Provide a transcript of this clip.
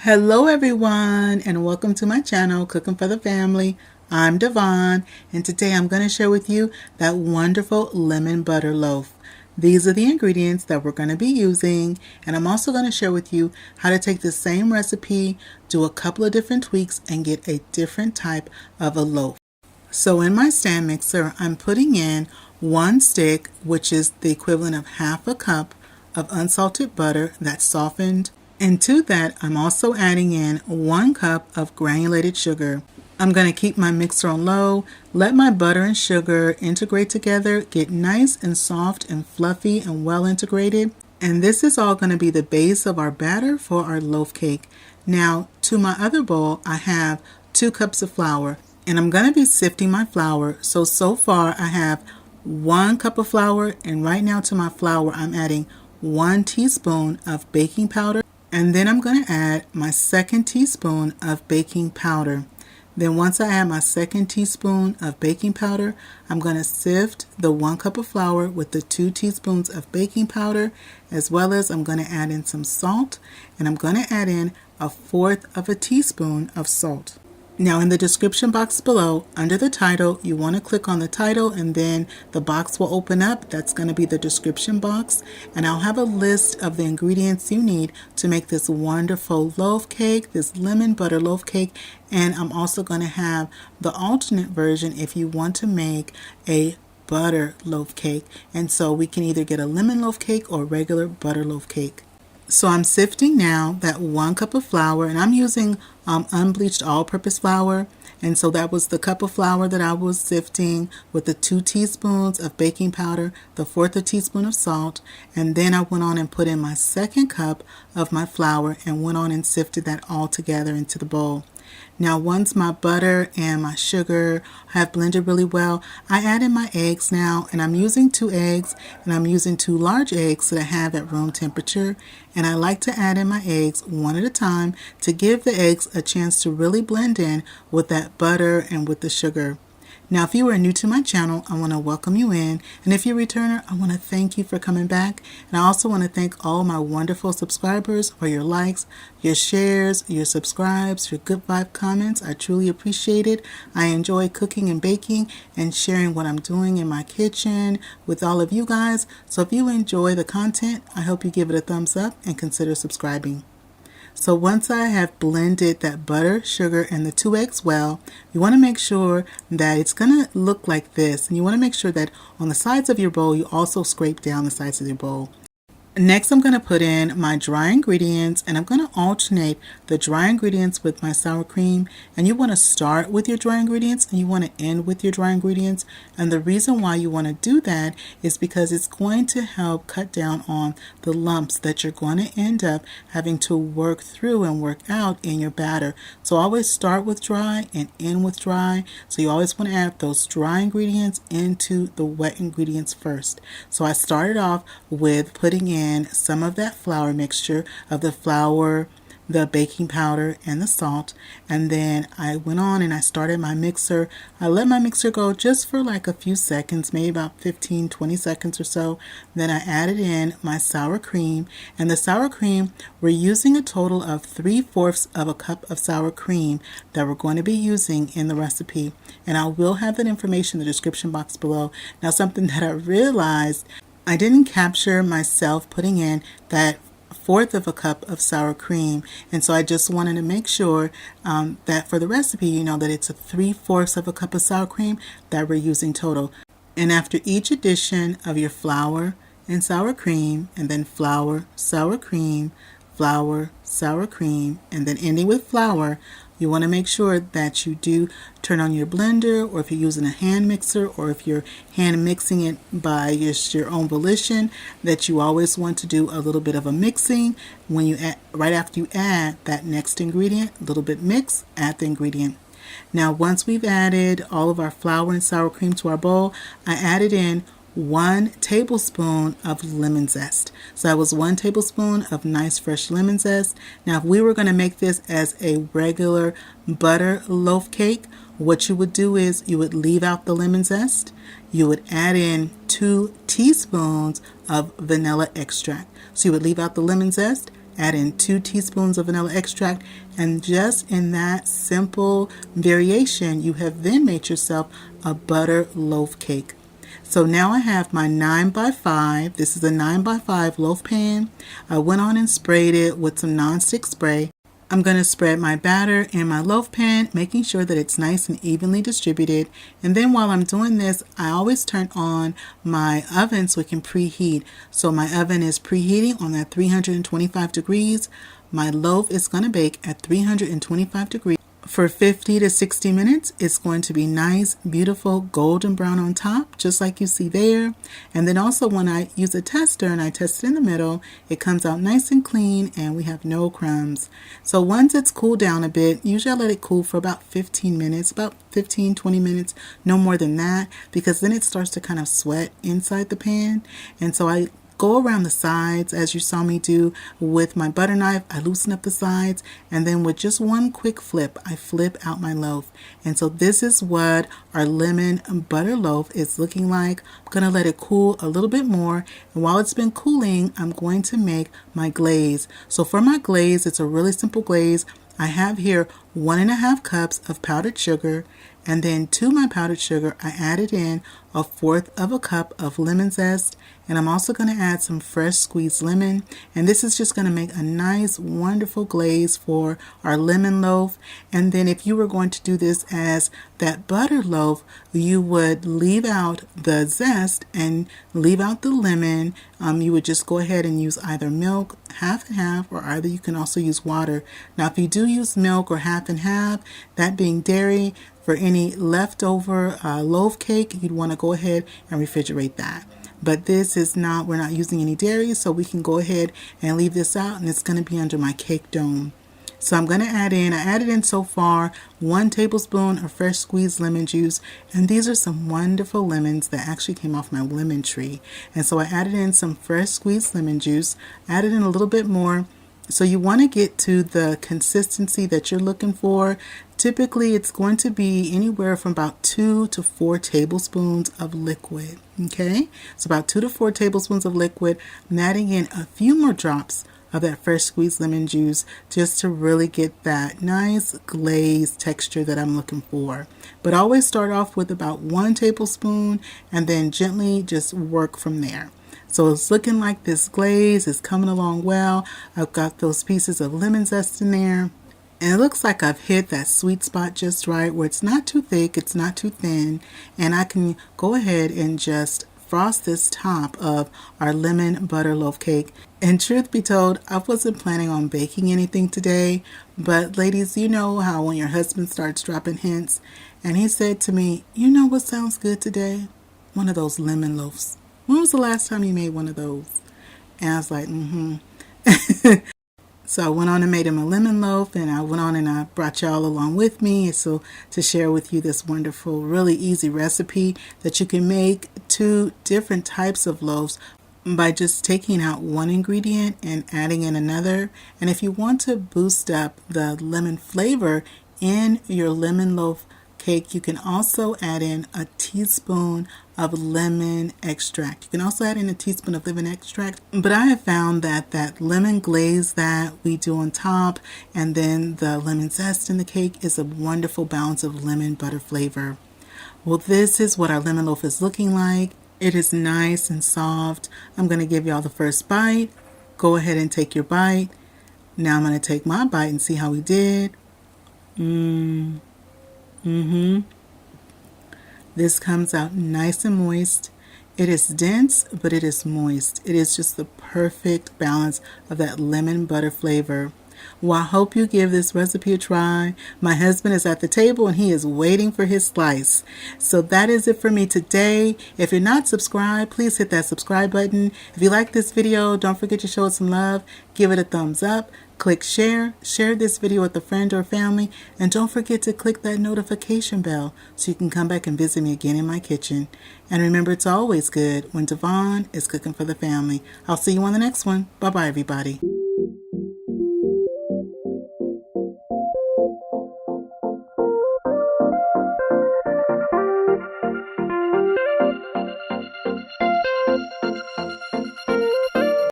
Hello everyone, and welcome to my channel, Cooking for the Family. I'm Dyvonne, and today I'm going to share with you that wonderful lemon butter loaf. These are the ingredients that we're going to be using, and I'm also going to share with you how to take the same recipe, do a couple of different tweaks, and get a different type of a loaf. So in my stand mixer, I'm putting in 1 stick, which is the equivalent of half a cup of unsalted butter that's softened. And to that, I'm also adding in 1 cup of granulated sugar. I'm going to keep my mixer on low, let my butter and sugar integrate together, get nice and soft and fluffy and well integrated. And this is all going to be the base of our batter for our loaf cake. Now, to my other bowl, I have 2 cups of flour. And I'm going to be sifting my flour. So far I have 1 cup of flour, and right now to my flour I'm adding 1 teaspoon of baking powder. And then I'm going to add my 2nd teaspoon of baking powder. Then once I add my 2nd teaspoon of baking powder, I'm going to sift the 1 cup of flour with the 2 teaspoons of baking powder, as well as I'm going to add in some salt, and I'm going to add in 1/4 of a teaspoon of salt. Now in the description box below, under the title, you want to click on the title and then the box will open up. That's going to be the description box, and I'll have a list of the ingredients you need to make this wonderful loaf cake, this lemon butter loaf cake. And I'm also going to have the alternate version if you want to make a butter loaf cake. And so we can either get a lemon loaf cake or regular butter loaf cake. So I'm sifting now that 1 cup of flour, and I'm using unbleached all-purpose flour. And so that was the cup of flour that I was sifting with the 2 teaspoons of baking powder, the 1/4 teaspoon of salt, and then I went on and put in my 2nd cup of my flour and went on and sifted that all together into the bowl. Now once my butter and my sugar have blended really well, I add in my eggs now, and I'm using 2 eggs, and I'm using 2 large eggs that I have at room temperature. And I like to add in my eggs one at a time to give the eggs a chance to really blend in with that butter and with the sugar. Now, if you are new to my channel, I want to welcome you in. And if you're a returner, I want to thank you for coming back. And I also want to thank all my wonderful subscribers for your likes, your shares, your subscribes, your good vibe comments. I truly appreciate it. I enjoy cooking and baking and sharing what I'm doing in my kitchen with all of you guys. So if you enjoy the content, I hope you give it a thumbs up and consider subscribing. So once I have blended that butter, sugar, and the 2 eggs well, you want to make sure that it's going to look like this. And you want to make sure that on the sides of your bowl, you also scrape down the sides of your bowl. Next, I'm going to put in my dry ingredients, and I'm going to alternate the dry ingredients with my sour cream. And you want to start with your dry ingredients and you want to end with your dry ingredients. And the reason why you want to do that is because it's going to help cut down on the lumps that you're going to end up having to work through and work out in your batter. So always start with dry and end with dry. So you always want to add those dry ingredients into the wet ingredients first. So I started off with putting in some of that flour mixture of the flour, the baking powder, and the salt. And then I went on and I started my mixer. I let my mixer go just for like a few seconds, maybe about 15-20 seconds or so. Then I added in my sour cream, and the sour cream, we're using a total of 3/4 of a cup of sour cream that we're going to be using in the recipe. And I will have that information in the description box below. Now, something that I realized, I didn't capture myself putting in that 1/4 of a cup of sour cream, and so I just wanted to make sure that for the recipe, you know that it's a 3/4 of a cup of sour cream that we're using total. And after each addition of your flour and sour cream, and then flour, sour cream, and then ending with flour, you want to make sure that you do turn on your blender, or if you're using a hand mixer, or if you're hand mixing it by your own volition, that you always want to do a little bit of a mixing when you add, right after you add that next ingredient, a little bit mix, add the ingredient. Now once we've added all of our flour and sour cream to our bowl, I added in 1 tablespoon of lemon zest. So that was 1 tablespoon of nice fresh lemon zest. Now if we were going to make this as a regular butter loaf cake, what you would do is you would leave out the lemon zest. You would add in 2 teaspoons of vanilla extract. So you would leave out the lemon zest add in 2 teaspoons of vanilla extract, and just in that simple variation, you have then made yourself a butter loaf cake. So now I have my 9 by 5. This is a 9 by 5 loaf pan. I went on and sprayed it with some nonstick spray. I'm going to spread my batter in my loaf pan, making sure that it's nice and evenly distributed. And then while I'm doing this, I always turn on my oven so it can preheat. So my oven is preheating on that 325 degrees. My loaf is going to bake at 325 degrees for 50 to 60 minutes. It's going to be nice, beautiful, golden brown on top, just like you see there. And then also when I use a tester and I test it in the middle, it comes out nice and clean and we have no crumbs. So once it's cooled down a bit, usually I let it cool for about 15 minutes, about 15, 20 minutes, no more than that, because then it starts to kind of sweat inside the pan. And so I go around the sides as you saw me do with my butter knife. I loosen up the sides, and then with just one quick flip, I flip out my loaf. And so this is what our lemon butter loaf is looking like. I'm going to let it cool a little bit more, and while it's been cooling, I'm going to make my glaze. So for my glaze, it's a really simple glaze. I have here 1.5 cups of powdered sugar, and then to my powdered sugar, I added in 1/4 cup of lemon zest, and I'm also going to add some fresh squeezed lemon, and this is just going to make a nice, wonderful glaze for our lemon loaf. And then if you were going to do this as that butter loaf, you would leave out the zest and leave out the lemon. You would just go ahead and use either milk, half and half, or either you can also use water. Now, if you do use milk or half and half, that being dairy, for any leftover loaf cake, you'd want to go ahead and refrigerate that. But this is not, we're not using any dairy, so we can go ahead and leave this out, and it's going to be under my cake dome. So I'm going to add in, I added in so far 1 tablespoon of fresh squeezed lemon juice, and these are some wonderful lemons that actually came off my lemon tree. And so I added in some fresh squeezed lemon juice, added in a little bit more. So you want to get to the consistency that you're looking for. Typically, it's going to be anywhere from about 2 to 4 tablespoons of liquid. Okay, so about 2 to 4 tablespoons of liquid. I'm adding in a few more drops of that fresh squeezed lemon juice just to really get that nice glaze texture that I'm looking for. But always start off with about 1 tablespoon and then gently just work from there. So it's looking like this glaze is coming along well. I've got those pieces of lemon zest in there. And it looks like I've hit that sweet spot just right, where it's not too thick, it's not too thin. And I can go ahead and just frost this top of our lemon butter loaf cake. And truth be told, I wasn't planning on baking anything today. But ladies, you know how when your husband starts dropping hints, and he said to me, you know what sounds good today? One of those lemon loaves. When was the last time you made one of those? And I was like, So I went on and made him a lemon loaf, and I went on and I brought y'all along with me so to share with you this wonderful, really easy recipe that you can make 2 different types of loaves by just taking out one ingredient and adding in another. And if you want to boost up the lemon flavor in your lemon loaf cake, you can also add in a teaspoon of lemon extract. You can also add in a teaspoon of lemon extract, but I have found that that lemon glaze that we do on top and then the lemon zest in the cake is a wonderful balance of lemon butter flavor. Well, this is what our lemon loaf is looking like. It is nice and soft. I'm going to give y'all the first bite. Go ahead and take your bite. Now I'm going to take my bite and see how we did. This comes out nice and moist. It is dense, but it is moist. It is just the perfect balance of that lemon butter flavor. Well, I hope you give this recipe a try. My husband is at the table and he is waiting for his slice. So that is it for me today. If you're not subscribed, please hit that subscribe button. If you like this video, don't forget to show it some love. Give it a thumbs up. Click share this video with a friend or family, and don't forget to click that notification bell so you can come back and visit me again in my kitchen. And remember, it's always good when Dyvonne is cooking for the family. I'll see you on the next one. Bye-bye, everybody.